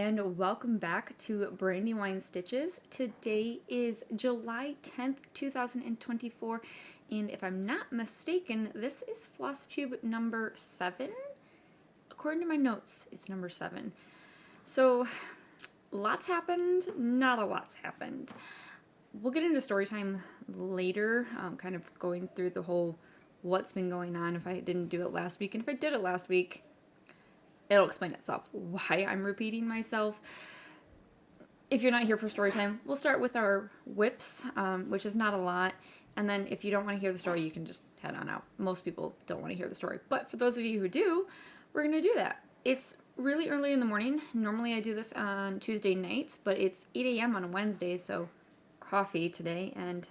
and welcome back to Brandywine Stitches. Today is July 10th, 2024, and if I'm not mistaken, this is Flosstube number 7. According to my notes, it's number 7. So, lots happened, not a lot's happened. We'll get into story time later, kind of going through the whole what's been going on if I didn't do it last week, and if I did it last week, it'll explain itself why I'm repeating myself. If you're not here for story time, we'll start with our whips, which is not a lot. And then if you don't want to hear the story, you can just head on out. Most people don't want to hear the story. But for those of you who do, we're going to do that. It's really early in the morning. Normally I do this on Tuesday nights, but it's 8 a.m. on Wednesday, so coffee today. And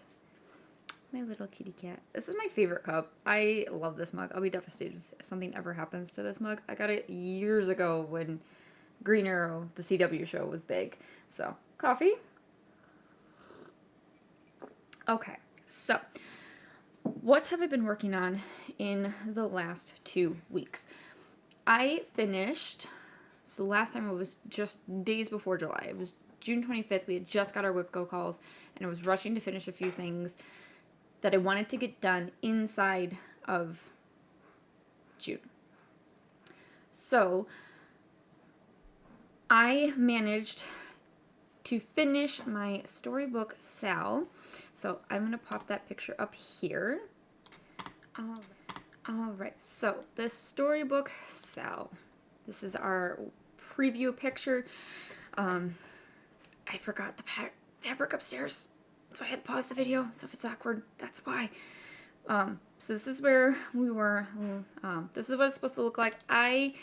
my little kitty cat. This is my favorite cup. I love this mug. I'll be devastated if something ever happens to this mug. I got it years ago when Green Arrow, the CW show, was big. So, coffee. Okay, so what have I been working on in the last 2 weeks? I finished, so last time it was just days before July. It was June 25th. We had just got our whip go calls, and I was rushing to finish a few things that I wanted to get done inside of June. So I managed to finish my Storybook Sal. So I'm going to pop that picture up here. All right, so the Storybook Sal. This is our preview picture. I forgot the fabric upstairs, so I had to pause the video, so if it's awkward, that's why. So this is where we were. This is what it's supposed to look like. I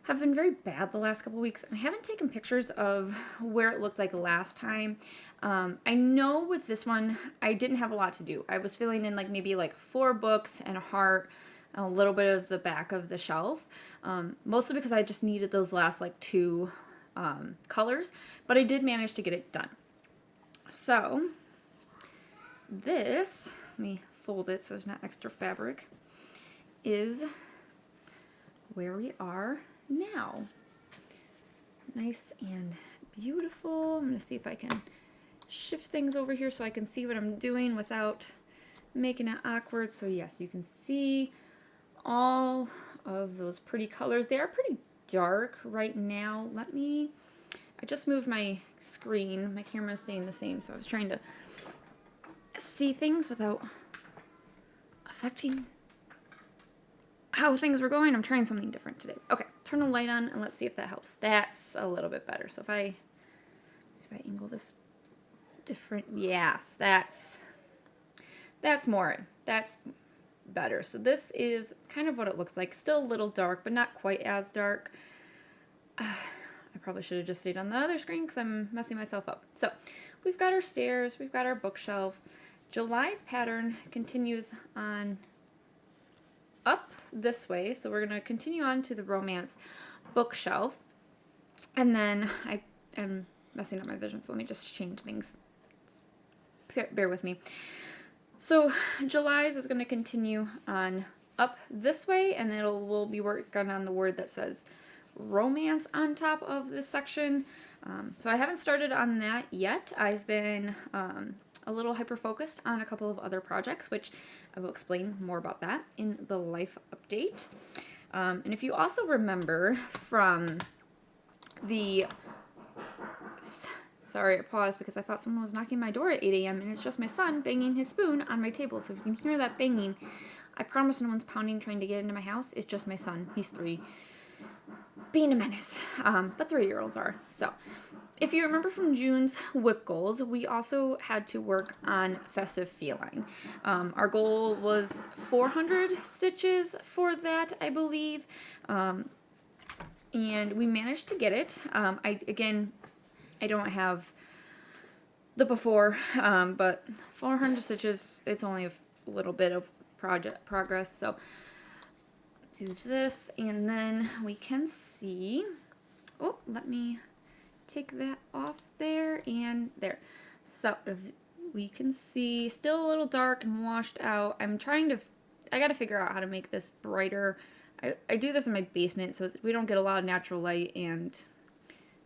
have been very bad the last couple weeks, and I haven't taken pictures of where it looked like last time. I know with this one, I didn't have a lot to do. I was filling in maybe 4 books and a heart, a little bit of the back of the shelf, mostly because I just needed those last 2 colors, but I did manage to get it done. So this, let me fold it so there's not extra fabric, is where we are now. Nice and beautiful. I'm going to see if I can shift things over here so I can see what I'm doing without making it awkward. So yes, you can see all of those pretty colors. They are pretty dark right now. I just moved my screen. My camera is staying the same, so I was trying to see things without affecting how things were going. I'm trying something different today. Okay, turn the light on and let's see if that helps. That's a little bit better. So if I angle this different, yes, that's better. So this is kind of what it looks like. Still a little dark, but not quite as dark. I probably should have just stayed on the other screen because I'm messing myself up. So we've got our stairs, we've got our bookshelf. July's pattern continues on up this way, so we're going to continue on to the romance bookshelf. And then I am messing up my vision, so let me just change things. Just bear with me. So July's is going to continue on up this way, and then we'll be working on the word that says romance on top of this section. So I haven't started on that yet. I've been a little hyper-focused on a couple of other projects, which I will explain more about that in the life update. And if you also remember from the... Sorry, I paused because I thought someone was knocking my door at 8 a.m. and it's just my son banging his spoon on my table. So if you can hear that banging, I promise no one's pounding trying to get into my house. It's just my son. He's 3. Being a menace. But 3-year-olds are. So if you remember from June's whip goals, we also had to work on Festive Feline. Our goal was 400 stitches for that, I believe. And we managed to get it. I don't have the before, but 400 stitches, it's only a little bit of progress. So do this, and then we can see, oh, let me take that off there and there. So if we can see, still a little dark and washed out. I got to figure out how to make this brighter. I do this in my basement so we don't get a lot of natural light, and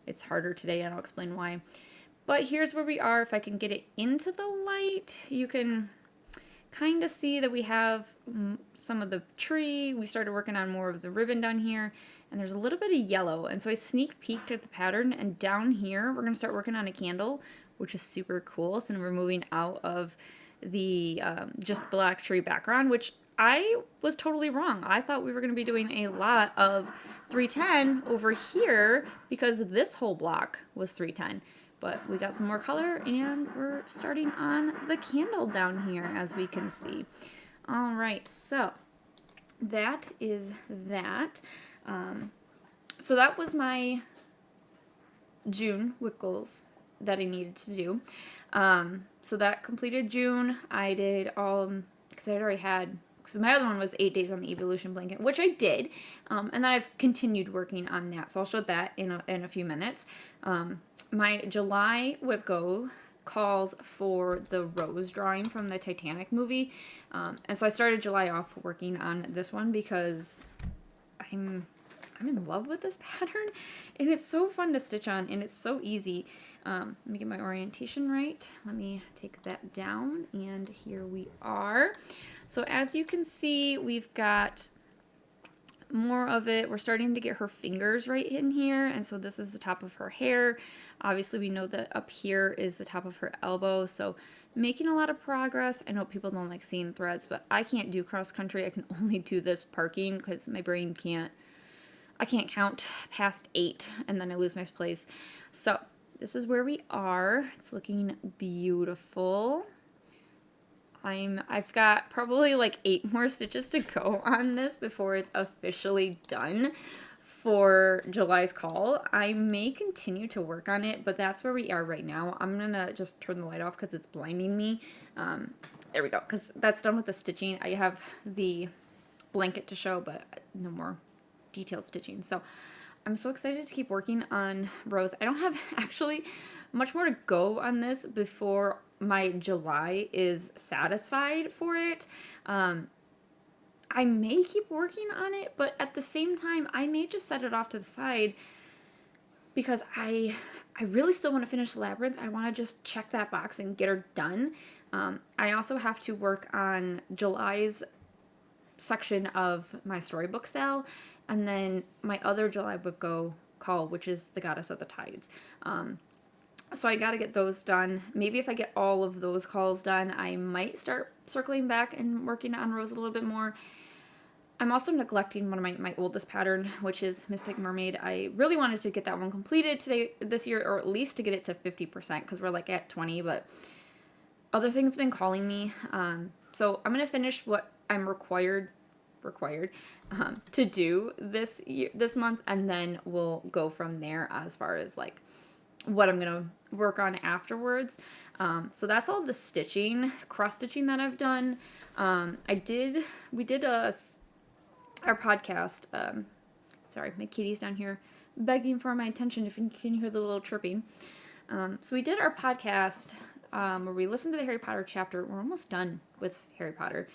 it's harder today, and I'll explain why. But here's where we are. If I can get it into the light, you can kind of see that we have some of the tree. We started working on more of the ribbon down here, and there's a little bit of yellow. And so I sneak peeked at the pattern, and down here we're going to start working on a candle, which is super cool. So we're moving out of the just black tree background, which I was totally wrong. I thought we were going to be doing a lot of 310 over here because this whole block was 310. But we got some more color, and we're starting on the candle down here, as we can see. All right, so that is that. So that was my June whip goals that I needed to do. So that completed June. I did all, because I already had, because my other one was 8 days on the Eeveelution blanket, which I did. And then I've continued working on that. So I'll show that in a few minutes. My July whip go calls for the rose drawing from the Titanic movie. And so I started July off working on this one because I'm in love with this pattern, and it's so fun to stitch on, and it's so easy. Let me get my orientation right. Let me take that down, and here we are. So as you can see, we've got more of it. We're starting to get her fingers right in here, and so this is the top of her hair. Obviously, we know that up here is the top of her elbow, so making a lot of progress. I know people don't like seeing threads, but I can't do cross country. I can only do this parking because my brain can't. I can't count past 8, and then I lose my place. So this is where we are. It's looking beautiful. I've got probably like 8 more stitches to go on this before it's officially done for July's call. I may continue to work on it, but that's where we are right now. I'm gonna just turn the light off because it's blinding me. There we go, because that's done with the stitching. I have the blanket to show, but no more detailed stitching. So I'm so excited to keep working on Rose. I don't have actually much more to go on this before my July is satisfied for it. I may keep working on it, but at the same time, I may just set it off to the side because I really still want to finish Labyrinth. I want to just check that box and get her done. I also have to work on July's section of my storybook sale, and then my other July book go call, which is the Goddess of the Tides. So I got to get those done. Maybe if I get all of those calls done, I might start circling back and working on Rose a little bit more. I'm also neglecting one of my oldest pattern, which is Mystic Mermaid. I really wanted to get that one completed this year, or at least to get it to 50%, because we're like at 20, but other things have been calling me. So I'm going to finish what I'm required to do this month, and then we'll go from there as far as like what I'm gonna work on afterwards. So that's all the stitching, cross stitching that I've done. We did our podcast. Sorry, my kitty's down here begging for my attention. If you can hear the little chirping. So we did our podcast where we listened to the Harry Potter chapter. We're almost done with Harry Potter.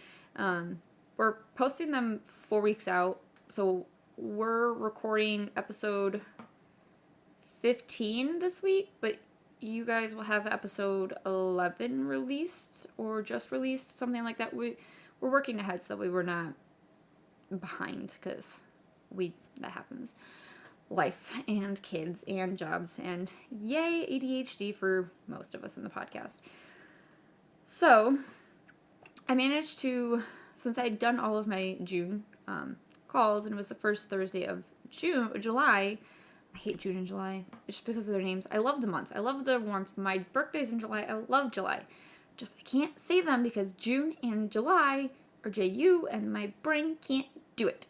We're posting them 4 weeks out. So we're recording episode 15 this week, but you guys will have episode 11 released or just released, something like that. We're working ahead so that we were not behind, because that happens. Life and kids and jobs and yay ADHD for most of us in the podcast. So I managed to, since I'd done all of my June calls, and it was the first Thursday of July. I hate June and July just because of their names. I love the months. I love the warmth. My birthday's in July. I love July. Just I can't say them because June and July are JU, and my brain can't do it.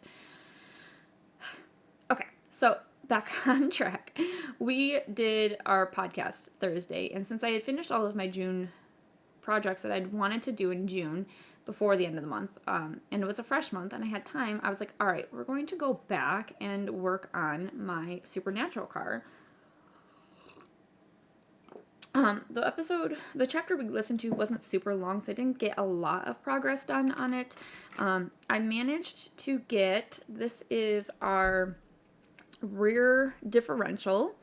Okay, so back on track. We did our podcast Thursday, and since I had finished all of my June projects that I'd wanted to do in June before the end of the month, and it was a fresh month and I had time, I was like, all right, we're going to go back and work on my Supernatural car. The chapter we listened to wasn't super long, so I didn't get a lot of progress done on it. I managed to get, this is our rear differential.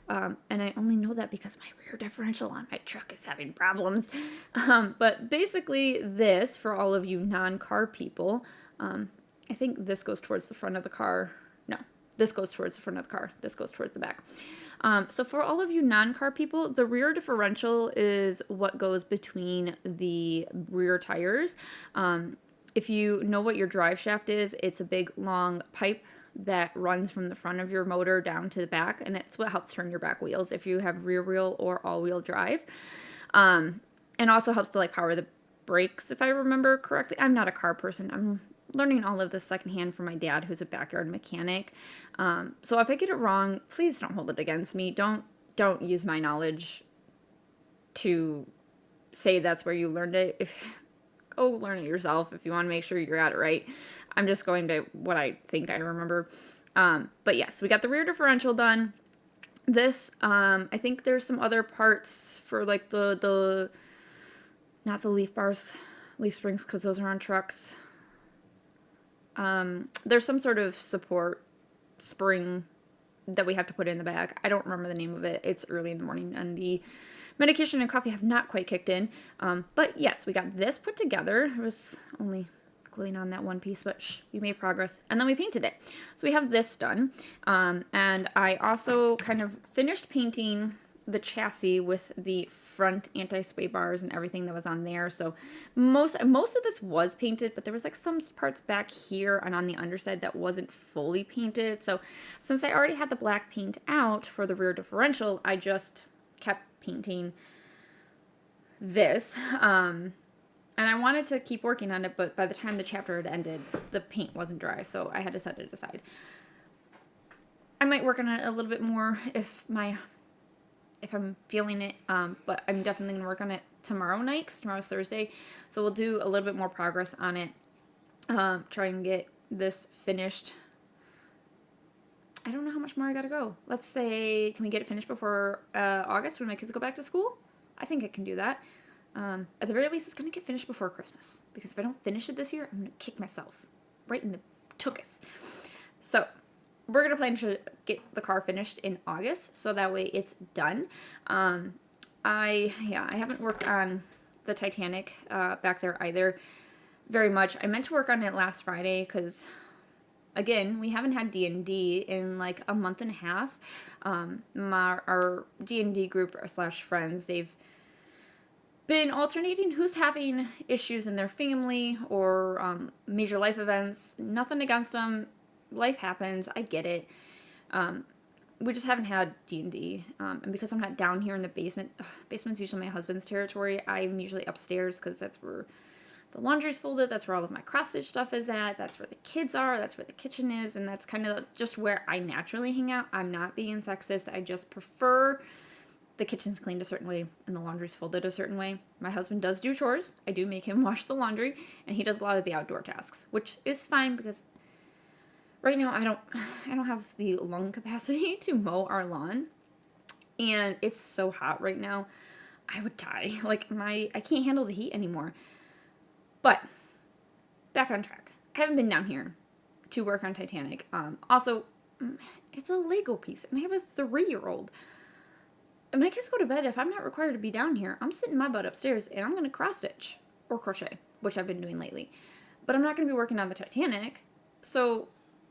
And I only know that because my rear differential on my truck is having problems. But basically this, for all of you non-car people, I think this goes towards the front of the car. No, this goes towards the front of the car. This goes towards the back. So for all of you non-car people, the rear differential is what goes between the rear tires. If you know what your drive shaft is, it's a big long pipe that runs from the front of your motor down to the back, and it's what helps turn your back wheels if you have rear wheel or all-wheel drive. And also helps to like power the brakes, if I remember correctly. I'm not a car person. I'm learning all of this secondhand from my dad, who's a backyard mechanic. So if I get it wrong, please don't hold it against me. Don't use my knowledge to say that's where you learned it. Go learn it yourself if you want to make sure you got it right. I'm just going by what I think I remember. But yes, we got the rear differential done. This, I think there's some other parts for like the not the leaf bars, leaf springs, because those are on trucks. There's some sort of support spring that we have to put in the back. I don't remember the name of it. It's early in the morning and the medication and coffee have not quite kicked in. But yes, we got this put together. It was only gluing on that one piece, but we made progress. And then we painted it. So we have this done. And I also kind of finished painting the chassis with the front anti-sway bars and everything that was on there. So most of this was painted, but there was like some parts back here and on the underside that wasn't fully painted. So since I already had the black paint out for the rear differential, I just kept painting this. And I wanted to keep working on it, but by the time the chapter had ended, the paint wasn't dry, so I had to set it aside. I might work on it a little bit more if I'm feeling it, but I'm definitely going to work on it tomorrow night, because tomorrow's Thursday, so we'll do a little bit more progress on it, try and get this finished. I don't know how much more I gotta go. Let's say, can we get it finished before August when my kids go back to school? I think I can do that. At the very least, it's going to get finished before Christmas, because if I don't finish it this year, I'm going to kick myself right in the tuchus. So we're going to plan to get the car finished in August, so that way it's done. I haven't worked on the Titanic back there either very much. I meant to work on it last Friday because, again, we haven't had D&D in like a month and a half. Our D&D group / friends, they've been alternating who's having issues in their family or major life events. Nothing against them. Life happens. I get it. We just haven't had D&D. And because I'm not down here in the basement, basement's usually my husband's territory. I'm usually upstairs because that's where the laundry's folded. That's where all of my cross-stitch stuff is at. That's where the kids are. That's where the kitchen is. And that's kind of just where I naturally hang out. I'm not being sexist. I just prefer the kitchen's cleaned a certain way and the laundry's folded a certain way. My husband does do chores. I do make him wash the laundry, and he does a lot of the outdoor tasks, which is fine because right now I don't have the lung capacity to mow our lawn, and it's so hot right now. I would die. Like I can't handle the heat anymore. But back on track. I haven't been down here to work on Titanic. Also, it's a Lego piece, and I have a 3-year-old. My kids go to bed. If I'm not required to be down here, I'm sitting my butt upstairs and I'm going to cross stitch or crochet, which I've been doing lately. But I'm not going to be working on the Titanic, so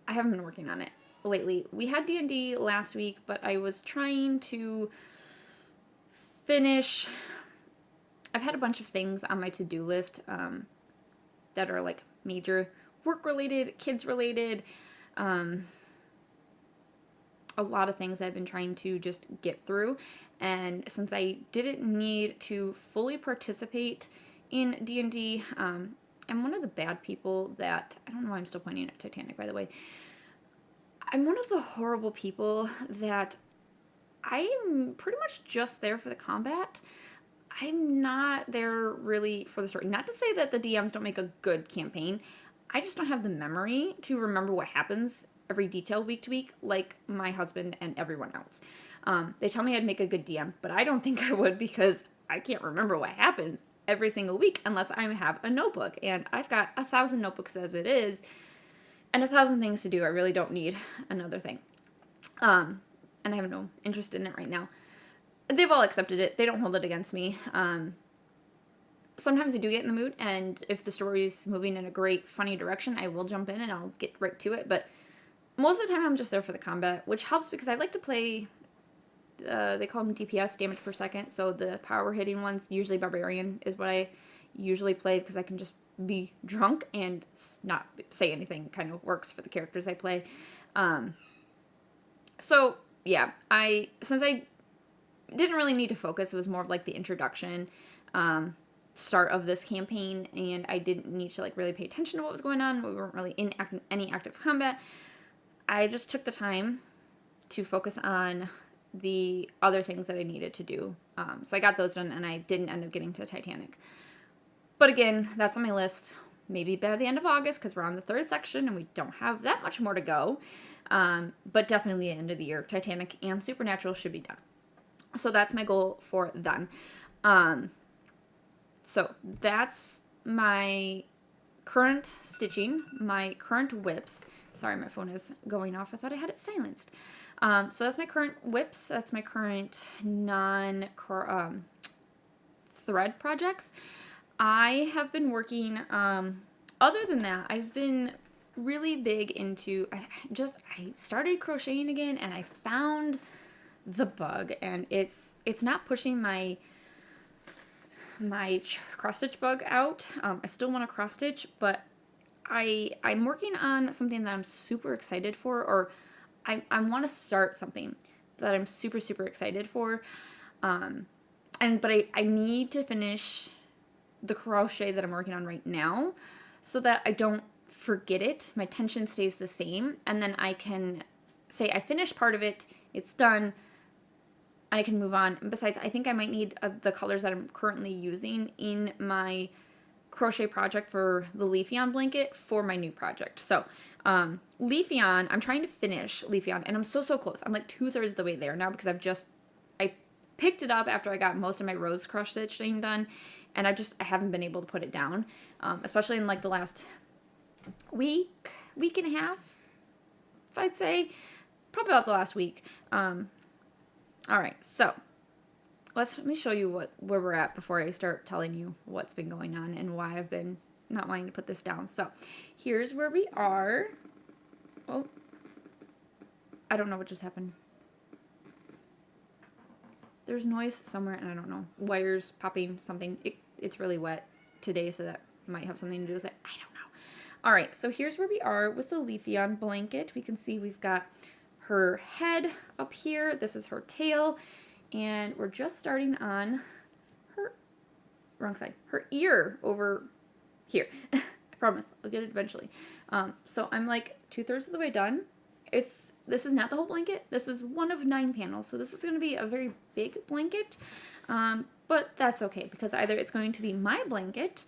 I haven't been working on it lately. We had D&D last week, but I was trying to finish. I've had a bunch of things on my to-do list that are like major work-related, kids-related, a lot of things I've been trying to just get through. And since I didn't need to fully participate in D&D, I'm one of the bad people that, I don't know why I'm still pointing at Titanic, by the way. I'm one of the horrible people that I'm pretty much just there for the combat. I'm not there really for the story. Not to say that the DMs don't make a good campaign. I just don't have the memory to remember what happens every detail week to week like my husband and everyone else. They tell me I'd make a good DM, but I don't think I would because I can't remember what happens every single week unless I have a notebook. And I've got 1,000 notebooks as it is and 1,000 things to do. I really don't need another thing. and I have no interest in it right now. They've all accepted it. They don't hold it against me. Sometimes I do get in the mood, and if the story's moving in a great, funny direction, I will jump in and I'll get right to it. But most of the time, I'm just there for the combat, which helps because I like to play, they call them DPS, damage per second. So the power hitting ones, usually Barbarian is what I usually play because I can just be drunk and not say anything. Kind of works for the characters I play. So yeah, since I didn't really need to focus, it was more of like the introduction, start of this campaign, and I didn't need to like really pay attention to what was going on. We weren't really in any active combat. I just took the time to focus on the other things that I needed to do. So I got those done, and I didn't end up getting to Titanic. But again, that's on my list. Maybe by the end of August, because we're on the 3rd section and we don't have that much more to go. But definitely the end of the year, Titanic and Supernatural should be done. So that's my goal for them. So that's my current stitching, my current whips. Sorry, my phone is going off. I thought I had it silenced. So that's my current whips. That's my current thread projects. I have been working, other than that, I've been really big into, I started crocheting again, and I found the bug, and it's not pushing my cross stitch bug out. I still want to cross stitch, but I'm working on something that I'm super excited for, or I want to start something that I'm super, super excited for. But I need to finish the crochet that I'm working on right now so that I don't forget it. My tension stays the same, and then I can say I finished part of it, it's done, I can move on. And besides, I think I might need the colors that I'm currently using in my crochet project for the Leafeon blanket for my new project. So Leafeon, I'm trying to finish Leafeon, and I'm so close. I'm like 2/3 of the way there now because I picked it up after I got most of my rose cross stitching done, and I haven't been able to put it down, especially in like the last week and a half, I'd say, probably about the last week. All right, so let me show you where we're at before I start telling you what's been going on and why I've been not wanting to put this down. So here's where we are. Oh, I don't know what just happened. There's noise somewhere, and I don't know. Wires popping, something. It's really wet today, so that might have something to do with it. I don't know. All right, so here's where we are with the Leafeon blanket. We can see we've got her head up here. This is her tail, and we're just starting on her, wrong side, her ear over here. I promise, I'll get it eventually. So I'm like 2/3 of the way done. This is not the whole blanket. This is one of 9 panels, so this is going to be a very big blanket, but that's okay, because either it's going to be my blanket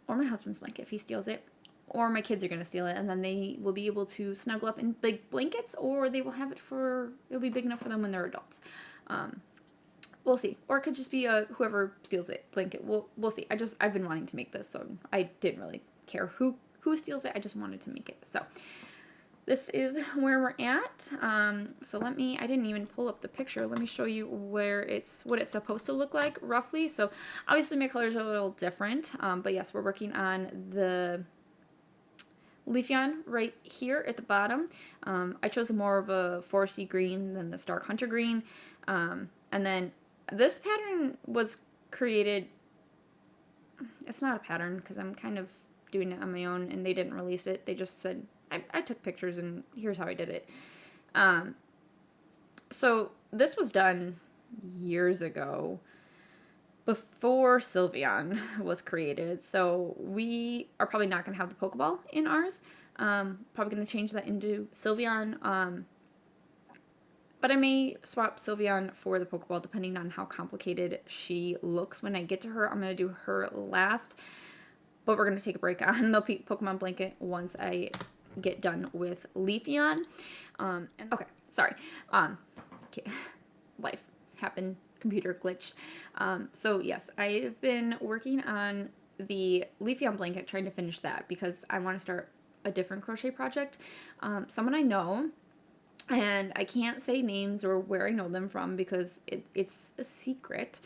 or my husband's blanket if he steals it, or my kids are going to steal it, and then they will be able to snuggle up in big blankets, or they will have it'll be big enough for them when they're adults. We'll see. Or it could just be whoever steals it blanket. We'll see. I've been wanting to make this, so I didn't really care who steals it. I just wanted to make it. So this is where we're at. So I didn't even pull up the picture. Let me show you what it's supposed to look like roughly. So obviously my colors are a little different, but yes, we're working on the Leafeon right here at the bottom. I chose more of a foresty green than the Stark Hunter green. And then this pattern was created, it's not a pattern because I'm kind of doing it on my own, and they didn't release it. They just said, I took pictures and here's how I did it. So this was done years ago, before Sylveon was created. So we are probably not going to have the Pokeball in ours. Probably going to change that into Sylveon. But I may swap Sylveon for the Pokeball depending on how complicated she looks when I get to her. I'm going to do her last, but we're going to take a break on the Pokemon blanket once I get done with Leafeon. Okay, sorry. Life happened. Computer glitch. So yes, I've been working on the Leafeon blanket, trying to finish that because I want to start a different crochet project. Someone I know And I can't say names or where I know them from because it's a secret.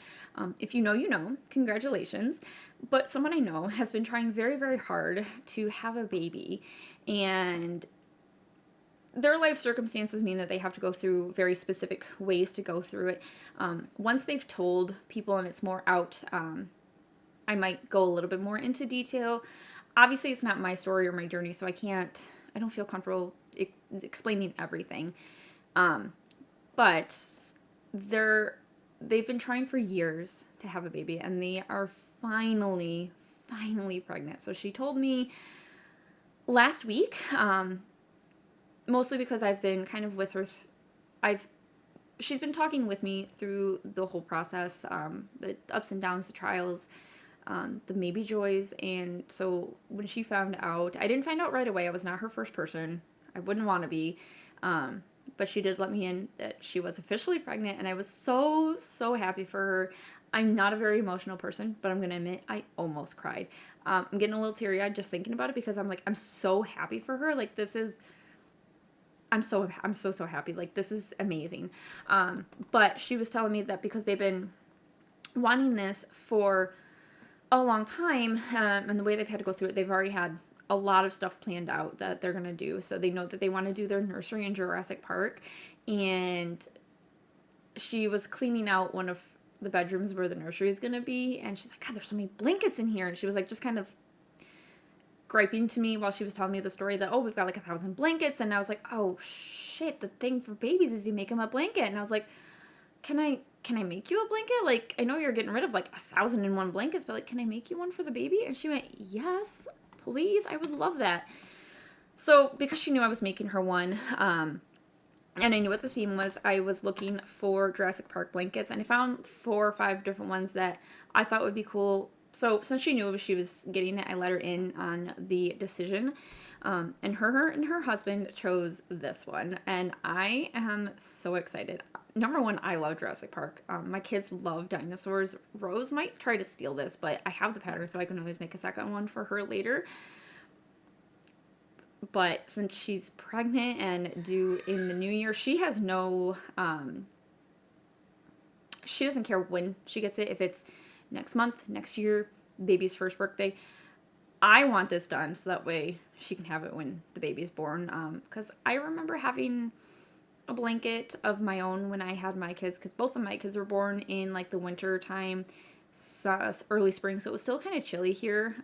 If you know, you know. Congratulations. But someone I know has been trying very, very hard to have a baby. And their life circumstances mean that they have to go through very specific ways to go through it. Once they've told people and it's more out, I might go a little bit more into detail. Obviously, it's not my story or my journey, so I don't feel comfortable explaining everything. But they've been trying for years to have a baby, and they are finally pregnant. So she told me last week, mostly because I've been kind of with her. She's been talking with me through the whole process, the ups and downs, the trials, the maybe joys. And so when she found out, I didn't find out right away. I was not her first person. I wouldn't want to be. But she did let me in that she was officially pregnant, and I was so happy for her. I'm not a very emotional person, but I'm going to admit I almost cried. I'm getting a little teary-eyed just thinking about it because I'm so happy for her. Like, I'm so happy. Like, this is amazing. But she was telling me that because they've been wanting this for a long time, and the way they've had to go through it, they've already had a lot of stuff planned out that they're going to do. So they know that they want to do their nursery in Jurassic Park. And she was cleaning out one of the bedrooms where the nursery is going to be. And she's like, God, there's so many blankets in here. And she was like, just kind of griping to me while she was telling me the story that, oh, we've got like 1,000 blankets. And I was like, oh shit, the thing for babies is you make them a blanket. And I was like, can I make you a blanket? Like, I know you're getting rid of like 1,001 blankets, but like, can I make you one for the baby? And she went, yes, please. I would love that. So because she knew I was making her one, and I knew what the theme was, I was looking for Jurassic Park blankets, and I found 4 or 5 different ones that I thought would be cool. So since she knew she was getting it, I let her in on the decision. And her and her husband chose this one, and I am so excited. Number one, I love Jurassic Park. My kids love dinosaurs. Rose might try to steal this, but I have the pattern, so I can always make a second one for her later. But since she's pregnant and due in the new year, she has no, she doesn't care when she gets it. If it's next month, next year, baby's first birthday, I want this done so that way she can have it when the baby's born. Because I remember having a blanket of my own when I had my kids, because both of my kids were born in like the winter time, early spring, so it was still kind of chilly here.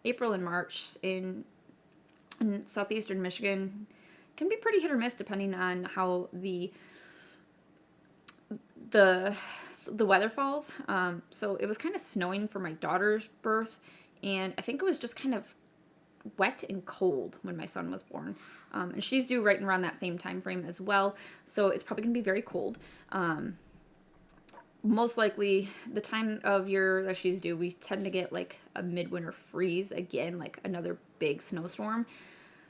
April and March in southeastern Michigan can be pretty hit or miss depending on how the weather falls. So it was kind of snowing for my daughter's birth, and I think it was just kind of wet and cold when my son was born. And she's due right around that same time frame as well, so it's probably going to be very cold. Most likely the time of year that she's due, we tend to get like a midwinter freeze again, like another big snowstorm.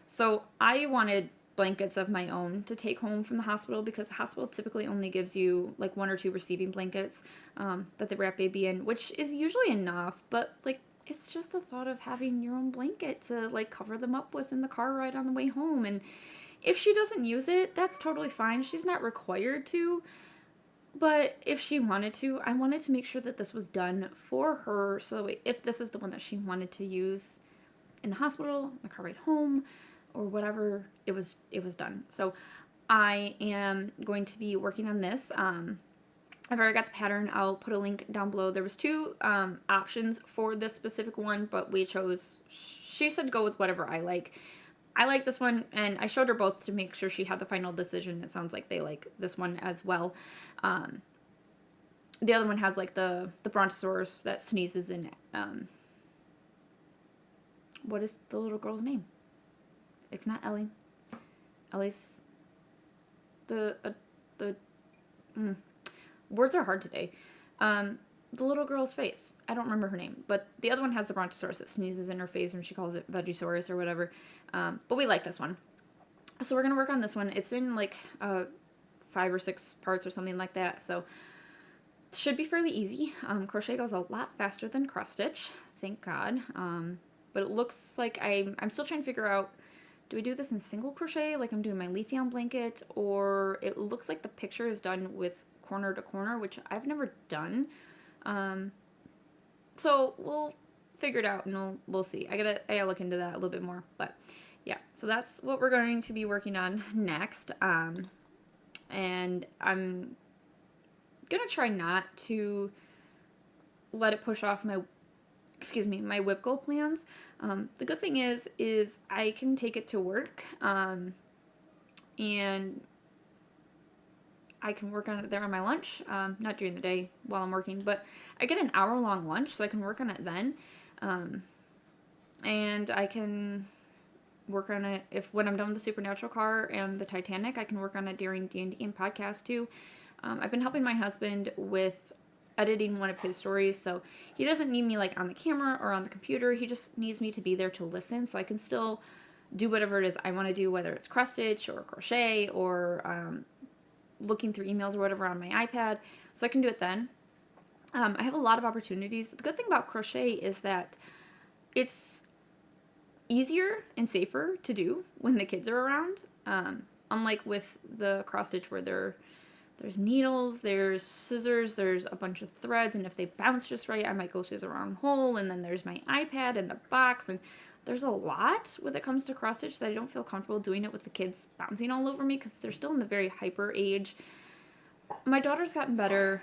So I wanted blankets of my own to take home from the hospital, because the hospital typically only gives you like 1 or 2 receiving blankets that they wrap baby in, which is usually enough, but like it's just the thought of having your own blanket to like cover them up with in the car ride on the way home. And if she doesn't use it, that's totally fine. She's not required to. But if she wanted to, I wanted to make sure that this was done for her. So if this is the one that she wanted to use in the hospital, the car ride home, or whatever, it was done. So I am going to be working on this. I've already got the pattern. I'll put a link down below. There was 2 options for this specific one, but we chose, she said go with whatever I like. I like this one, and I showed her both to make sure she had the final decision. It sounds like they like this one as well. The other one has like the brontosaurus that sneezes in. What is the little girl's name? It's not Ellie. Ellie's words are hard today. The little girl's face. I don't remember her name, but the other one has the brontosaurus that sneezes in her face when she calls it Vegisaurus or whatever. But we like this one. So we're going to work on this one. It's in like 5 or 6 parts or something like that. So it should be fairly easy. Crochet goes a lot faster than cross stitch. Thank God. But it looks like I'm still trying to figure out do I do this in single crochet like I'm doing my leaf yarn blanket, or it looks like the picture is done with corner to corner, which I've never done. So we'll figure it out and we'll see. I gotta look into that a little bit more. But yeah, so that's what we're going to be working on next. And I'm gonna try not to let it push off my whip goal plans. The good thing is I can take it to work, and I can work on it there on my lunch, not during the day while I'm working, but I get an hour-long lunch, so I can work on it then, and I can work on it when I'm done with the Supernatural car and the Titanic. I can work on it during D&D and podcast too. I've been helping my husband with editing one of his stories, so he doesn't need me like on the camera or on the computer. He just needs me to be there to listen, so I can still do whatever it is I want to do, whether it's cross stitch or crochet or looking through emails or whatever on my iPad, so I can do it then. I have a lot of opportunities. The good thing about crochet is that it's easier and safer to do when the kids are around, unlike with the cross stitch where there's needles, there's scissors, there's a bunch of threads, and if they bounce just right, I might go through the wrong hole, and then there's my iPad and the box, and there's a lot when it comes to cross stitch that I don't feel comfortable doing it with the kids bouncing all over me because they're still in the very hyper age. My daughter's gotten better,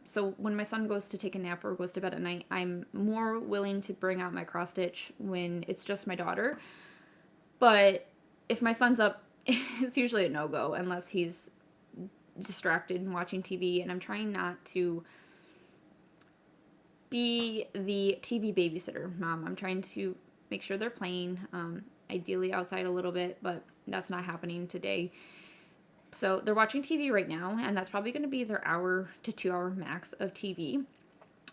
so when my son goes to take a nap or goes to bed at night, I'm more willing to bring out my cross stitch when it's just my daughter. But if my son's up, it's usually a no-go unless he's distracted and watching TV, and I'm trying not to be the TV babysitter mom. I'm trying to make sure they're playing, ideally outside a little bit, but that's not happening today. So they're watching TV right now, and that's probably going to be their hour to 2 hour max of TV.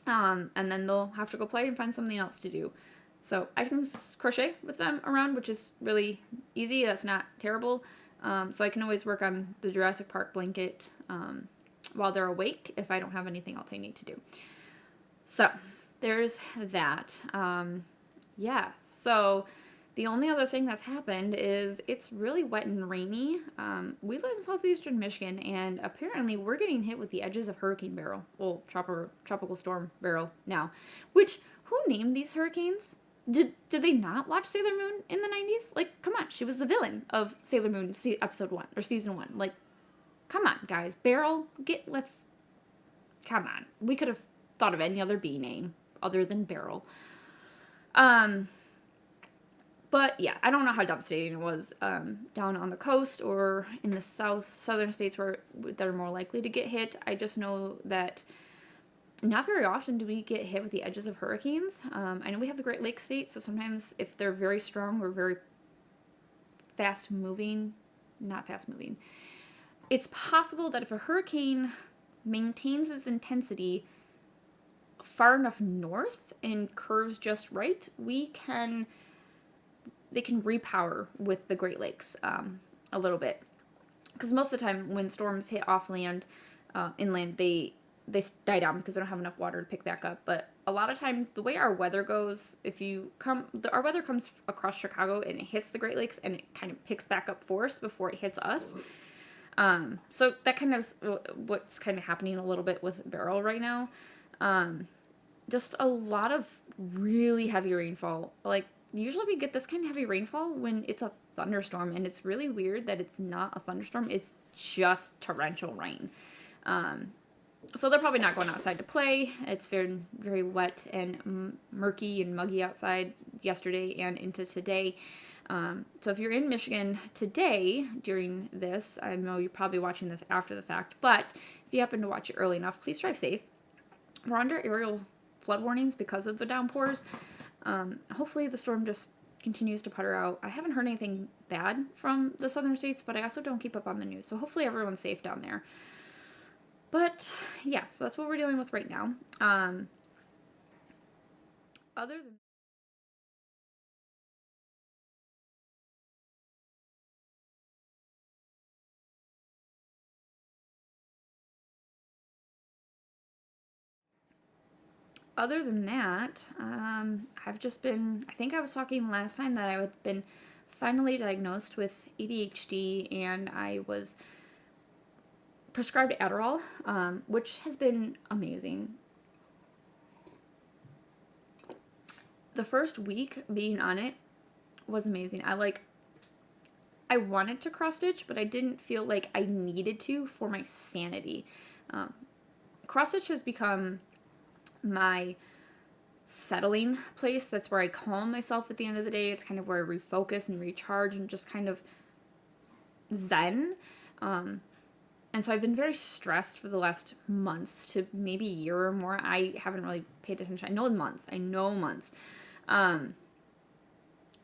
And then they'll have to go play and find something else to do. So I can crochet with them around, which is really easy. That's not terrible. So I can always work on the Jurassic Park blanket while they're awake if I don't have anything else I need to do. So there's that. Yeah, so the only other thing that's happened is it's really wet and rainy. We live in southeastern Michigan, and apparently we're getting hit with the edges of Hurricane Beryl. Well, tropical storm Beryl now. Which, who named these hurricanes? Did they not watch Sailor Moon in the 90s? Like, come on, she was the villain of Sailor Moon episode 1, or season 1. Like, come on, guys. Beryl, come on. We could have thought of any other bee name other than Beryl. But yeah, I don't know how devastating it was down on the coast or in the southern states that are more likely to get hit. I just know that not very often do we get hit with the edges of hurricanes. I know we have the Great Lakes states, so sometimes if they're very strong or very not fast moving, it's possible that if a hurricane maintains its intensity far enough north and curves just right, they can repower with the Great Lakes a little bit. Because most of the time when storms hit inland, they die down because they don't have enough water to pick back up. But a lot of times, the way our weather goes, our weather comes across Chicago and it hits the Great Lakes and it kind of picks back up force before it hits us. So that kind of is what's kind of happening a little bit with Beryl right now. Just a lot of really heavy rainfall. Like, usually we get this kind of heavy rainfall when it's a thunderstorm, and it's really weird that it's not a thunderstorm. It's just torrential rain. So they're probably not going outside to play. It's very, very wet and murky and muggy outside yesterday and into today. So if you're in Michigan today during this, I know you're probably watching this after the fact, but if you happen to watch it early enough, please drive safe. We're under aerial flood warnings because of the downpours. Hopefully the storm just continues to putter out. I haven't heard anything bad from the southern states, but I also don't keep up on the news. So hopefully everyone's safe down there. But yeah, so that's what we're dealing with right now. Other than that, I've just been, I think I was talking last time that I had been finally diagnosed with ADHD, and I was prescribed Adderall, which has been amazing. The first week being on it was amazing. I wanted to cross stitch, but I didn't feel like I needed to for my sanity. Cross stitch has become my settling place. That's where I calm myself at the end of the day. It's kind of where I refocus and recharge and just kind of zen. And so I've been very stressed for the last months to maybe a year or more. I haven't really paid attention. I know months.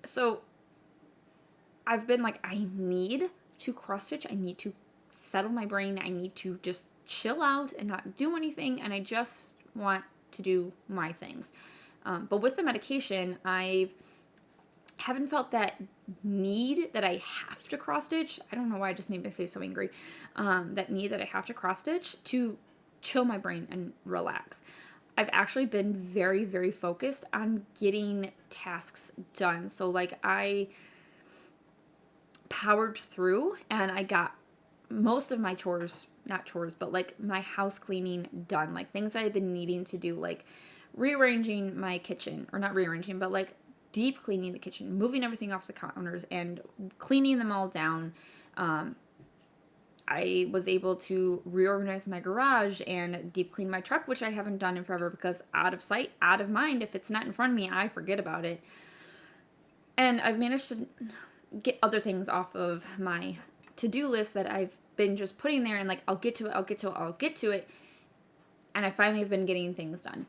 So I've been like, I need to cross stitch. I need to settle my brain. I need to just chill out and not do anything. And I just want to do my things. But with the medication, I haven't felt that need that I have to cross stitch. I don't know why I just made my face so angry. That need that I have to cross stitch to chill my brain and relax. I've actually been very, very focused on getting tasks done. So like I powered through and I got most of my not chores, but like my house cleaning done. Like things that I've been needing to do, like rearranging my kitchen, or not rearranging, but like deep cleaning the kitchen, moving everything off the counters and cleaning them all down. I was able to reorganize my garage and deep clean my truck, which I haven't done in forever because out of sight, out of mind. If it's not in front of me, I forget about it. And I've managed to get other things off of my to-do list that I've been just putting there and like, I'll get to it. And I finally have been getting things done.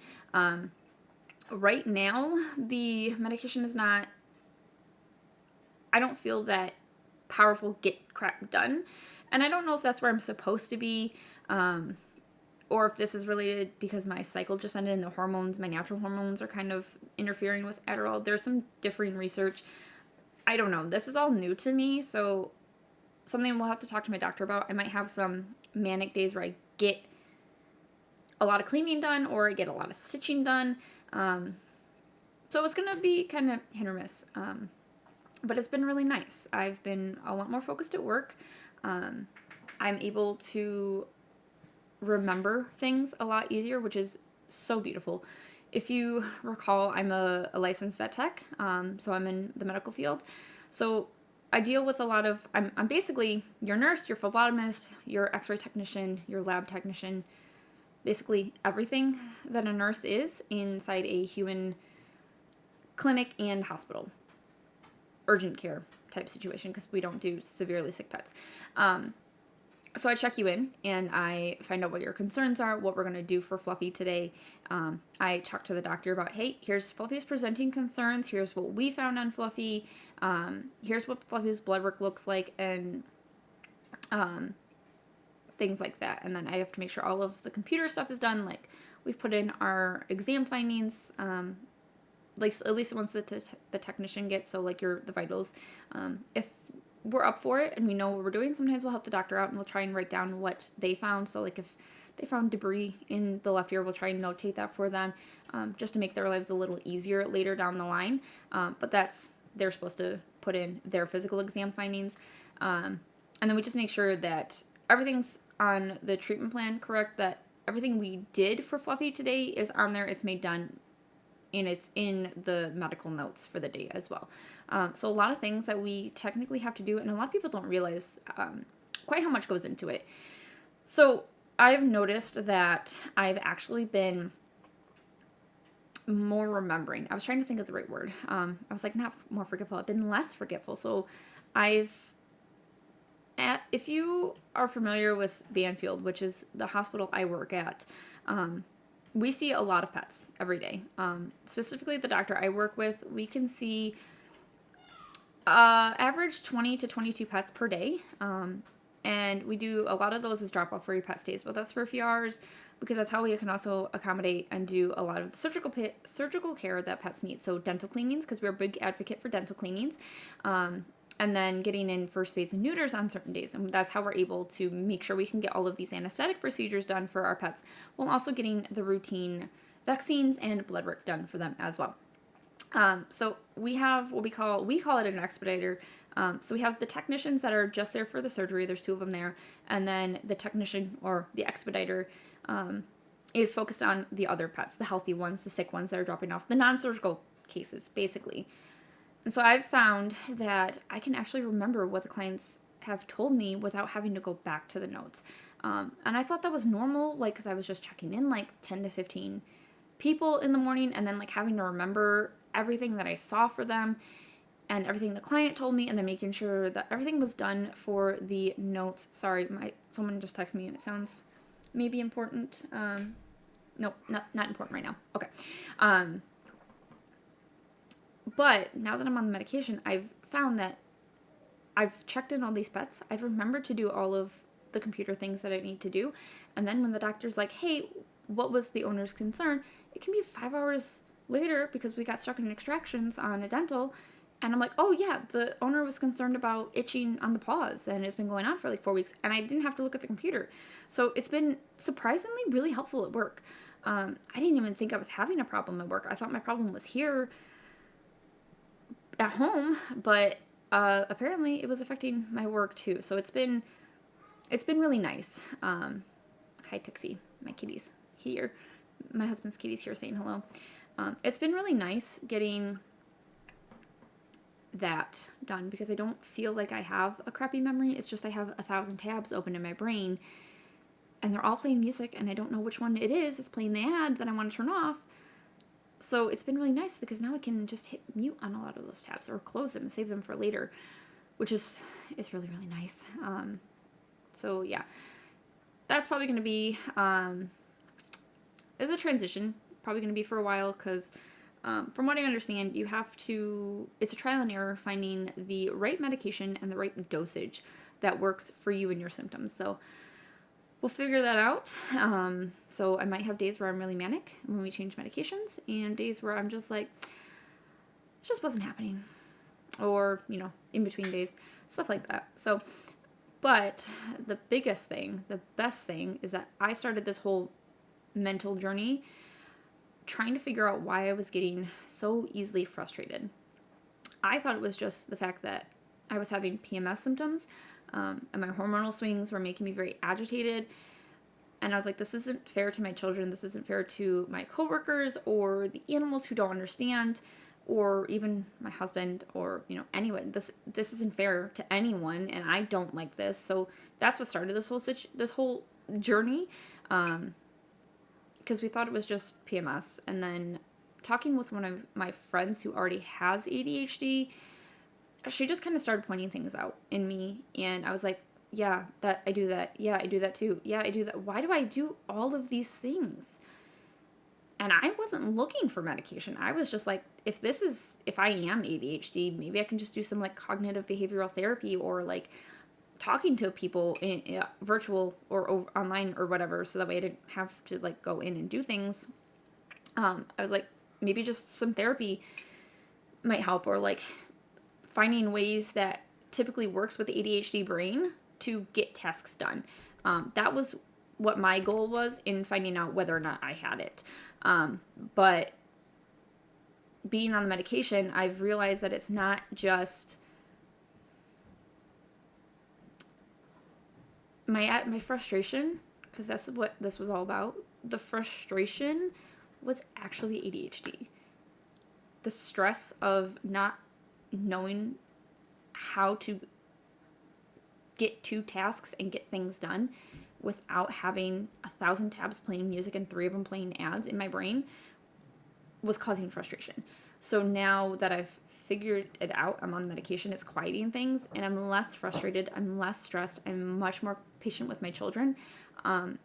Right now, the medication is not, I don't feel that powerful get crap done. And I don't know if that's where I'm supposed to be, or if this is related because my cycle just ended and the hormones, my natural hormones are kind of interfering with Adderall. There's some differing research. I don't know. This is all new to me, so something we'll have to talk to my doctor about. I might have some manic days where I get a lot of cleaning done or I get a lot of stitching done. So it's going to be kind of hit or miss. But it's been really nice. I've been a lot more focused at work. I'm able to remember things a lot easier, which is so beautiful. If you recall, I'm a licensed vet tech, so I'm in the medical field. So I deal with a lot of, I'm basically your nurse, your phlebotomist, your x-ray technician, your lab technician, basically everything that a nurse is inside a human clinic and hospital. Urgent care type situation because we don't do severely sick pets. So I check you in and I find out what your concerns are, what we're going to do for Fluffy today. I talk to the doctor about, hey, here's Fluffy's presenting concerns. Here's what we found on Fluffy. Here's what Fluffy's blood work looks like, and things like that. And then I have to make sure all of the computer stuff is done. Like we've put in our exam findings, like at least once the technician gets, so like the vitals. If we're up for it and we know what we're doing, sometimes we'll help the doctor out and we'll try and write down what they found. So like if they found debris in the left ear, we'll try and notate that for them, just to make their lives a little easier later down the line. But they're supposed to put in their physical exam findings. And then we just make sure that everything's on the treatment plan correct, that everything we did for Fluffy today is on there, it's made done, and it's in the medical notes for the day as well. So a lot of things that we technically have to do, and a lot of people don't realize quite how much goes into it. So I've noticed that I've actually been more remembering. I was trying to think of the right word. I was like, not more forgetful. I've been less forgetful. So if you are familiar with Banfield, which is the hospital I work at, we see a lot of pets every day. Specifically the doctor I work with, we can see average 20 to 22 pets per day. And we do a lot of those as drop off where your pet stays with us for a few hours, because that's how we can also accommodate and do a lot of the surgical care that pets need. So dental cleanings, because we're a big advocate for dental cleanings. And then getting in for spays and neuters on certain days. And that's how we're able to make sure we can get all of these anesthetic procedures done for our pets, while also getting the routine vaccines and blood work done for them as well. So we have what we call it an expediter. So we have the technicians that are just there for the surgery. There's 2 of them there, and then the technician or the expediter is focused on the other pets, the healthy ones, the sick ones that are dropping off, the non-surgical cases, basically. And so I've found that I can actually remember what the clients have told me without having to go back to the notes. And I thought that was normal, like, because I was just checking in like 10 to 15 people in the morning and then like having to remember everything that I saw for them and everything the client told me, and then making sure that everything was done for the notes. Sorry, someone just texted me and it sounds maybe important. Nope, not important right now. Okay. But now that I'm on the medication, I've found that I've checked in all these pets. I've remembered to do all of the computer things that I need to do. And then when the doctor's like, hey, what was the owner's concern? It can be 5 hours later because we got stuck in extractions on a dental. And I'm like, oh yeah, the owner was concerned about itching on the paws and it's been going on for like 4 weeks and I didn't have to look at the computer. So it's been surprisingly really helpful at work. I didn't even think I was having a problem at work. I thought my problem was here at home, but apparently it was affecting my work too. So it's been really nice. Hi Pixie, my kitty's here. My husband's kitty's here saying hello. It's been really nice getting that done because I don't feel like I have a crappy memory. It's just I have 1,000 tabs open in my brain and they're all playing music and I don't know which one it is. It's playing the ad that I want to turn off. So it's been really nice because now I can just hit mute on a lot of those tabs or close them and save them for later, which is really, really nice. So yeah, that's probably going to be, is a transition, probably going to be for a while because from what I understand, you have to, it's a trial and error finding the right medication and the right dosage that works for you and your symptoms. So we'll figure that out. So I might have days where I'm really manic when we change medications and days where I'm just like, it just wasn't happening. Or, in between days, stuff like that. So, but the biggest thing, the best thing is that I started this whole mental journey trying to figure out why I was getting so easily frustrated. I thought it was just the fact that I was having PMS symptoms, and my hormonal swings were making me very agitated. And I was like, this isn't fair to my children. This isn't fair to my coworkers or the animals who don't understand, or even my husband or, anyone. This isn't fair to anyone, and I don't like this. So that's what started this whole journey. Because we thought it was just PMS. And then talking with one of my friends who already has ADHD, she just kind of started pointing things out in me. And I was like, yeah, I do that. Yeah, I do that too. Yeah, I do that. Why do I do all of these things? And I wasn't looking for medication. I was just like, if I am ADHD, maybe I can just do some like cognitive behavioral therapy or like talking to people in virtual or online or whatever, so that way I didn't have to like go in and do things. I was like, maybe just some therapy might help, or like finding ways that typically works with the ADHD brain to get tasks done. That was what my goal was in finding out whether or not I had it. But being on the medication, I've realized that it's not just my frustration, because that's what this was all about. The frustration was actually ADHD. The stress of not knowing how to get to tasks and get things done without having 1,000 tabs playing music and 3 of them playing ads in my brain was causing frustration. So now that I've figured it out, I'm on medication, it's quieting things, and I'm less frustrated, I'm less stressed, I'm much more patient with my children. And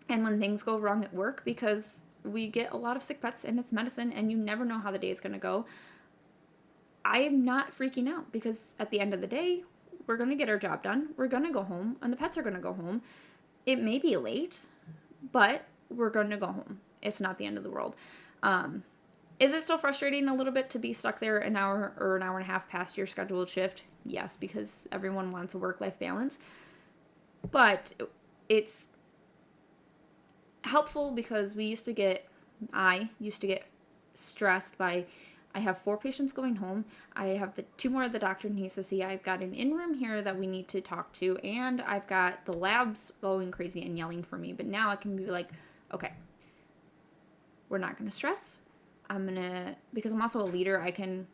when things go wrong at work, because we get a lot of sick pets and it's medicine and you never know how the day is going to go, I am not freaking out, because at the end of the day, we're going to get our job done, we're going to go home, and the pets are going to go home. It may be late, but we're going to go home. It's not the end of the world. Is it still frustrating a little bit to be stuck there an hour or an hour and a half past your scheduled shift? Yes, because everyone wants a work-life balance. But it's helpful because I used to get stressed by, I have 4 patients going home. I have the 2 more the doctor needs to see. I've got an in-room here that we need to talk to, and I've got the labs going crazy and yelling for me. But now I can be like, okay, we're not going to stress. Because I'm also a leader, I can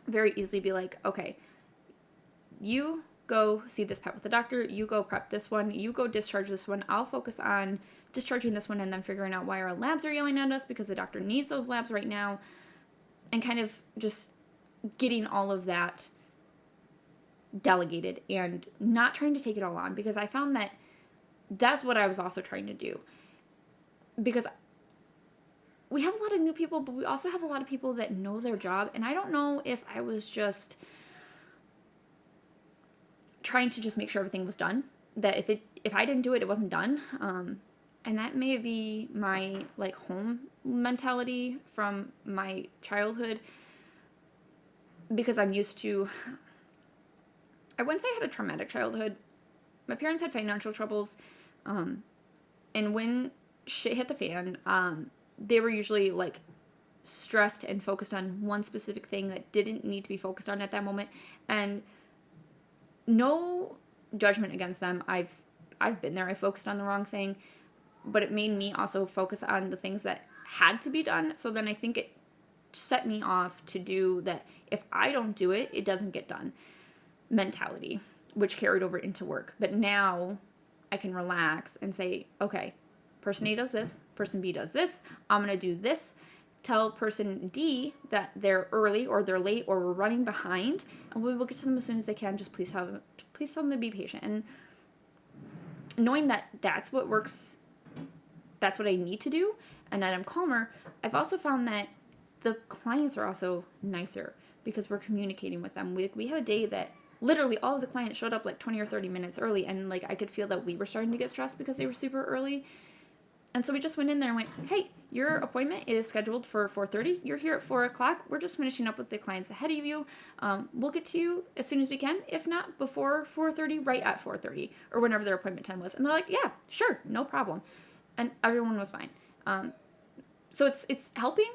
very easily be like, okay, you go see this pet with the doctor, you go prep this one, you go discharge this one, I'll focus on discharging this one and then figuring out why our labs are yelling at us because the doctor needs those labs right now, and kind of just getting all of that delegated and not trying to take it all on, because I found that that's what I was also trying to do. Because we have a lot of new people, but we also have a lot of people that know their job, and I don't know if I was just trying to just make sure everything was done, that if I didn't do it, it wasn't done. And that may be my like home mentality from my childhood, because I'm used to, I wouldn't say I had a traumatic childhood. My parents had financial troubles, and when shit hit the fan, they were usually like stressed and focused on one specific thing that didn't need to be focused on at that moment. And no judgment against them. I've been there. I focused on the wrong thing, but it made me also focus on the things that had to be done. So then I think it set me off to do that. If I don't do it, it doesn't get done mentality, which carried over into work. But now I can relax and say, okay, person A does this, person B does this, I'm going to do this. Tell person D that they're early or they're late or we're running behind, and we will get to them as soon as they can. Just please tell them to be patient. And knowing that that's what works, that's what I need to do, and that I'm calmer, I've also found that the clients are also nicer because we're communicating with them. We had a day that literally all of the clients showed up like 20 or 30 minutes early, and like I could feel that we were starting to get stressed because they were super early. And so we just went in there and went, hey, your appointment is scheduled for 4:30. You're here at 4 o'clock. We're just finishing up with the clients ahead of you. We'll get to you as soon as we can. If not, before 4:30, right at 4:30, or whenever their appointment time was. And they're like, yeah, sure, no problem. And everyone was fine. So it's helping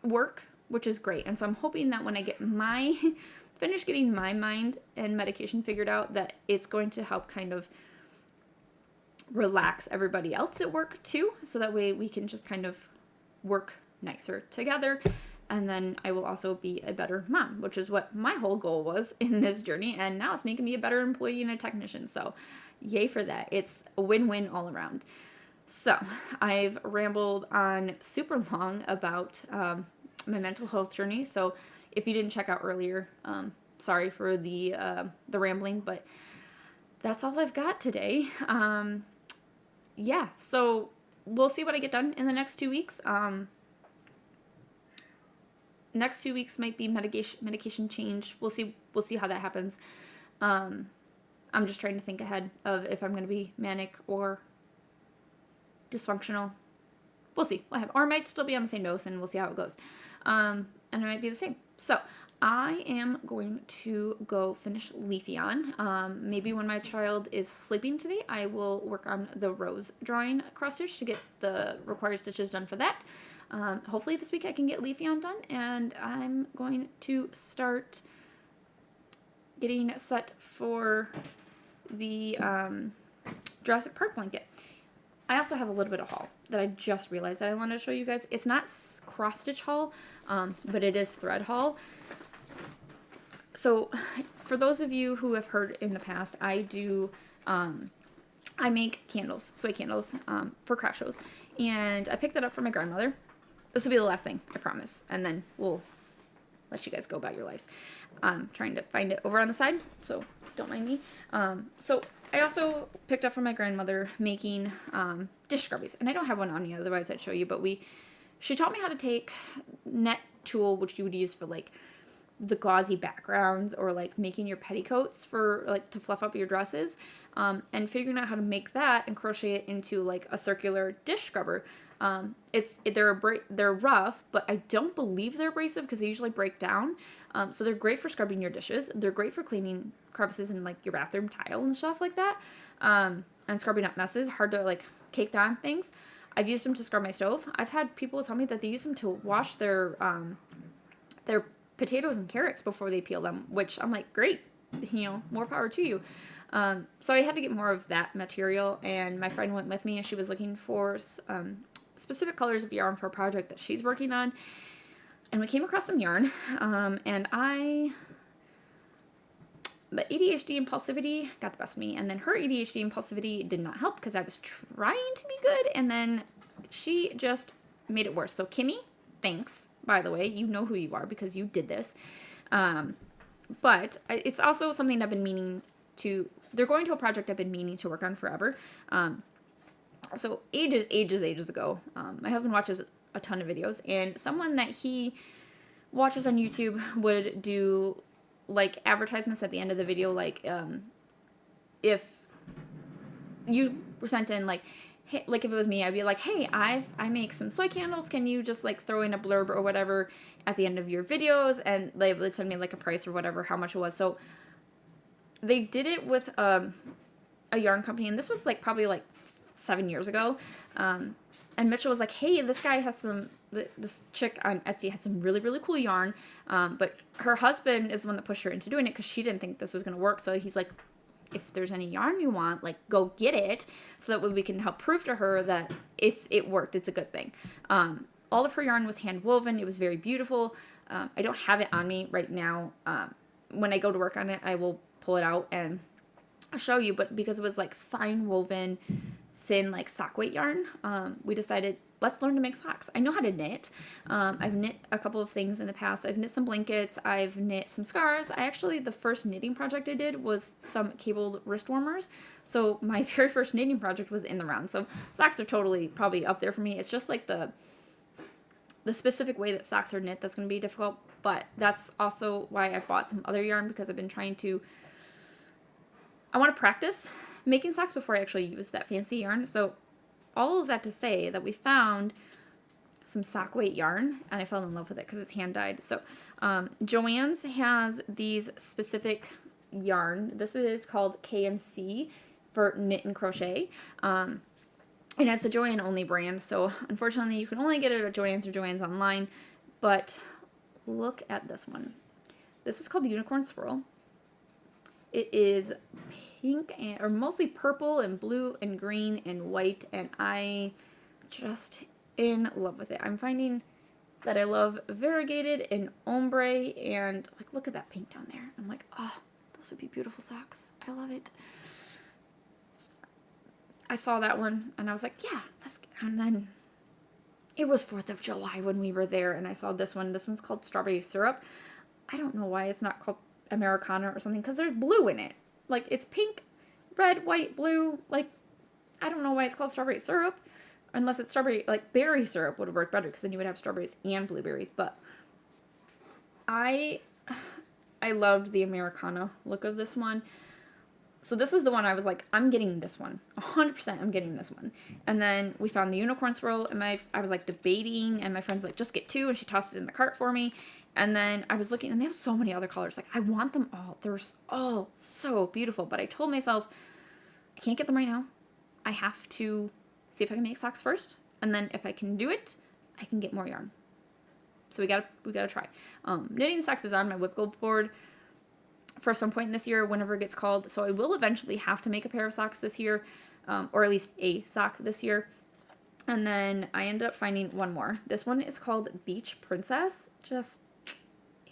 work, which is great. And so I'm hoping that when I get finish getting my mind and medication figured out, that it's going to help kind of relax everybody else at work too, so that way we can just kind of work nicer together. And then I will also be a better mom, which is what my whole goal was in this journey, and now it's making me a better employee and a technician, so yay for that. It's a win-win all around. So I've rambled on super long about my mental health journey, so if you didn't check out earlier, sorry for the rambling, but that's all I've got today. Yeah, so we'll see what I get done in the next 2 weeks. Next 2 weeks might be medication change. We'll see how that happens. I'm just trying to think ahead of if I'm going to be manic or dysfunctional. We'll see. Or I might still be on the same dose, and we'll see how it goes. And it might be the same. So I am going to go finish Leafeon. Maybe when my child is sleeping today, I will work on the rose drawing cross stitch to get the required stitches done for that. Hopefully this week I can get Leafeon done, and I'm going to start getting set for the Jurassic Park blanket. I also have a little bit of haul that I just realized that I wanted to show you guys. It's not cross-stitch haul, but it is thread haul. So for those of you who have heard in the past, I do, I make candles, soy candles, for craft shows. And I picked that up from my grandmother. This will be the last thing, I promise. And then we'll let you guys go about your lives. I'm trying to find it over on the side, so don't mind me. So I also picked up from my grandmother making dish scrubbies. And I don't have one on me, otherwise I'd show you. But she taught me how to take net tulle, which you would use for like the gauzy backgrounds or like making your petticoats for like to fluff up your dresses, and figuring out how to make that and crochet it into like a circular dish scrubber. They're rough, but I don't believe they're abrasive because they usually break down. So they're great for scrubbing your dishes. They're great for cleaning crevices in like your bathroom tile and stuff like that, and scrubbing up messes, hard to like caked on things. I've used them to scrub my stove. I've had people tell me that they use them to wash their their potatoes and carrots before they peel them, which I'm like, great, more power to you. So I had to get more of that material, and my friend went with me, and she was looking for specific colors of yarn for a project that she's working on, and we came across some yarn, and the ADHD impulsivity got the best of me, and then her ADHD impulsivity did not help because I was trying to be good, and then she just made it worse. So Kimmy, thanks, by the way. You know who you are because you did this. But it's also something I've been meaning to, they're going to a project I've been meaning to work on forever. So ages ago, my husband watches a ton of videos, and someone that he watches on YouTube would do like advertisements at the end of the video, like if you were sent in like, hey, like if it was me, I'd be like, hey, I make some soy candles, can you just like throw in a blurb or whatever at the end of your videos, and they would send me like a price or whatever, how much it was. So they did it with a yarn company, and this was like probably like 7 years ago, and Mitchell was like, hey, this guy has this chick on Etsy has some really, really cool yarn, but her husband is the one that pushed her into doing it because she didn't think this was going to work. So he's like, if there's any yarn you want, like, go get it, so that way we can help prove to her that it worked, it's a good thing. All of her yarn was hand woven. It was very beautiful. I don't have it on me right now. When I go to work on it, I will pull it out and I'll show you, but because it was like fine woven, thin, like sock weight yarn, we decided, let's learn to make socks. I know how to knit. I've knit a couple of things in the past. I've knit some blankets. I've knit some scarves. The first knitting project I did was some cabled wrist warmers. So my very first knitting project was in the round. So socks are totally probably up there for me. It's just like the specific way that socks are knit that's going to be difficult. But that's also why I bought some other yarn, because I've been trying to, I want to practice making socks before I actually use that fancy yarn. So all of that to say that we found some sock weight yarn, and I fell in love with it because it's hand dyed. So JoAnn's has these specific yarn. This is called K&C for knit and crochet. And it's a JoAnn only brand. So unfortunately you can only get it at JoAnn's or JoAnn's online. But look at this one. This is called Unicorn Swirl. It is pink or mostly purple and blue and green and white, and I just in love with it. I'm finding that I love variegated and ombre, and like, look at that pink down there. I'm like, oh, those would be beautiful socks. I love it. I saw that one and I was like, yeah, and then it was 4th of July when we were there, and I saw this one. This one's called Strawberry Syrup. I don't know why it's not called Americana or something, because there's blue in it. Like, it's pink, red, white, blue. Like, I don't know why it's called strawberry syrup, unless it's strawberry, like berry syrup would have worked better, because then you would have strawberries and blueberries. But I loved the Americana look of this one. So this is the one I was like, I'm getting this one. 100% I'm getting this one. And then we found the Unicorn Swirl, and I was like debating, and my friend's like, just get 2, and she tossed it in the cart for me. And then I was looking, and they have so many other colors. Like, I want them all. They're all so beautiful. But I told myself, I can't get them right now. I have to see if I can make socks first. And then if I can do it, I can get more yarn. So we gotta try. Knitting socks is on my whip goal board for some point this year, whenever it gets called. So I will eventually have to make a pair of socks this year, or at least a sock this year. And then I ended up finding one more. This one is called Beach Princess. Just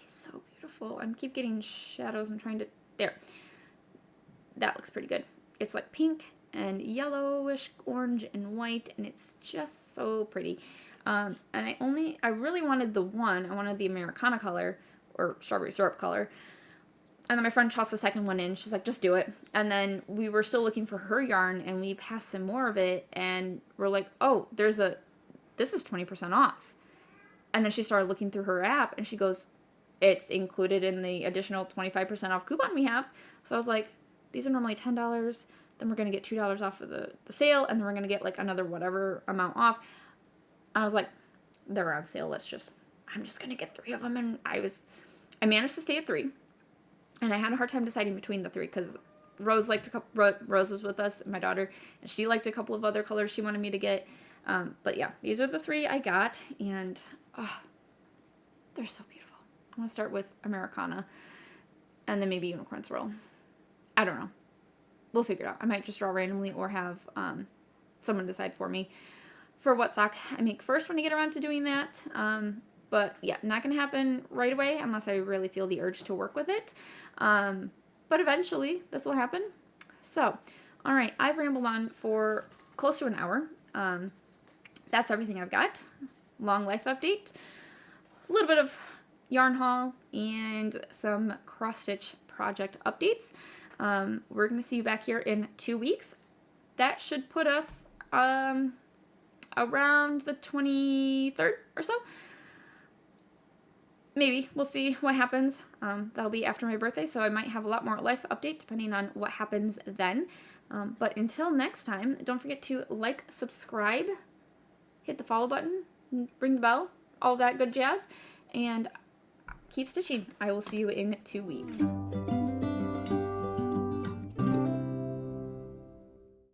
so beautiful. I keep getting shadows. I'm trying to, there. That looks pretty good. It's like pink and yellowish orange and white, and it's just so pretty. And I really wanted the one. I wanted the Americana color, or strawberry syrup color. And then my friend tossed the second one in. She's like, just do it. And then we were still looking for her yarn, and we passed some more of it, and we're like, oh, this is 20% off. And then she started looking through her app, and she goes, it's included in the additional 25% off coupon we have. So I was like, these are normally $10. Then we're going to get $2 off of the sale, and then we're going to get like another whatever amount off. I was like, they're on sale. I'm just going to get 3 of them. And I managed to stay at 3. And I had a hard time deciding between the 3, because Rose was with us, my daughter, and she liked a couple of other colors she wanted me to get. But yeah, these are the 3 I got, and oh, they're so beautiful. I want to start with Americana and then maybe Unicorn Swirl. I don't know. We'll figure it out. I might just draw randomly or have someone decide for me for what sock I make first when I get around to doing that. But yeah, not going to happen right away unless I really feel the urge to work with it. But eventually this will happen. So, all right, I've rambled on for close to an hour. That's everything I've got. Long life update, a little bit of yarn haul, and some cross-stitch project updates. We're going to see you back here in 2 weeks. That should put us around the 23rd or so. Maybe. We'll see what happens. That'll be after my birthday, so I might have a lot more life update depending on what happens then. But until next time, don't forget to like, subscribe, hit the follow button, ring the bell, all that good jazz, and keep stitching. I will see you in 2 weeks.